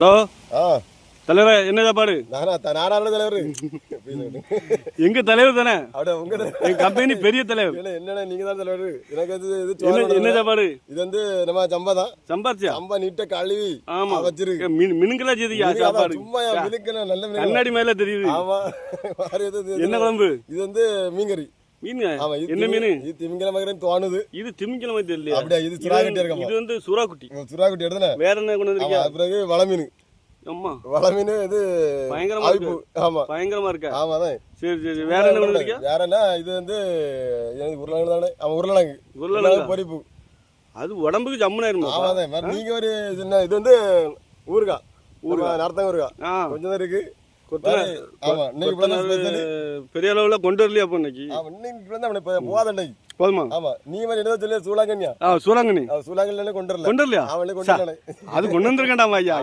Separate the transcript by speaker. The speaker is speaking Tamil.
Speaker 1: ஹலோ
Speaker 2: ஆ
Speaker 1: தலைவரே, என்ன சாப்பாடு?
Speaker 2: நானான தலைவர்.
Speaker 1: எங்க தலைவர் தானே?
Speaker 2: அப்படியே உங்க
Speaker 1: எங்க கம்பெனி பெரிய தலைவர்.
Speaker 2: என்னன்னா நீங்க தான் தலைவர். எனக்கு
Speaker 1: என்ன சாப்பாடு?
Speaker 2: இது வந்து நம்ம சம்பா தான்.
Speaker 1: சம்பாரிச்சியா?
Speaker 2: சம்பா நீட்ட கழுவி
Speaker 1: ஆமா
Speaker 2: வச்சிருக்கு.
Speaker 1: மினுங்களா செய்தியா சாப்பாடு?
Speaker 2: சும்மா மினுக்கணும், நல்ல மினுக்கு.
Speaker 1: கண்ணாடி மேல தெரியுது.
Speaker 2: ஆமா.
Speaker 1: என்ன குழம்பு?
Speaker 2: இது வந்து மீன்கறி.
Speaker 1: மீன்?
Speaker 2: ஆமா.
Speaker 1: என்ன மீன்?
Speaker 2: இது திமிங்கலமாக தோணுது.
Speaker 1: இது திமிங்கலமா தெரியல.
Speaker 2: அப்படியே இது சுறாக்குட்டி இருக்கமா.
Speaker 1: இது வந்து சுறாக்குட்டி.
Speaker 2: சுறாக்குட்டி எடுத்தனே.
Speaker 1: வேற என்ன கொண்டு வந்திருக்கியா?
Speaker 2: பிறகு வள மீன்.
Speaker 1: அம்மா
Speaker 2: வள மீன் இது
Speaker 1: பயங்கரமா இருக்கு.
Speaker 2: ஆமா
Speaker 1: பயங்கரமா இருக்கா?
Speaker 2: ஆமா தான்.
Speaker 1: சரி சரி. வேற என்ன கொண்டு வந்திருக்கியா?
Speaker 2: வேற என்ன? இது வந்து உருளைக்கிழங்கு தானே. ஆமா உருளைக்கிழங்கு.
Speaker 1: உருளைக்கிழங்கு
Speaker 2: பொரிப்பு.
Speaker 1: அது உடம்புக்கு ஜம்முனாயிருமா?
Speaker 2: ஆமா தான். நீங்க ஒரு இது வந்து ஊறுகாய். நடத்தங்க ஊறுகாய். கொஞ்சம் தான் இருக்கு. ஆமா.
Speaker 1: பெரிய அளவுல கொண்டு வரலையா அப்ப இன்னைக்கு?
Speaker 2: இன்னைக்கு வந்து போவாத
Speaker 1: போதுமா?
Speaker 2: ஆமா. நீ மாதிரி என்ன சொல்லி சூளாங்கண்ணியா?
Speaker 1: சூறாங்கண்ணி
Speaker 2: சூளாங்கண்ணி கொண்டு வரல.
Speaker 1: கொண்டு வரலையா?
Speaker 2: அவனே கொண்டு வரல.
Speaker 1: அது கொண்டு வந்திருக்கேன்டாமா ஐயா.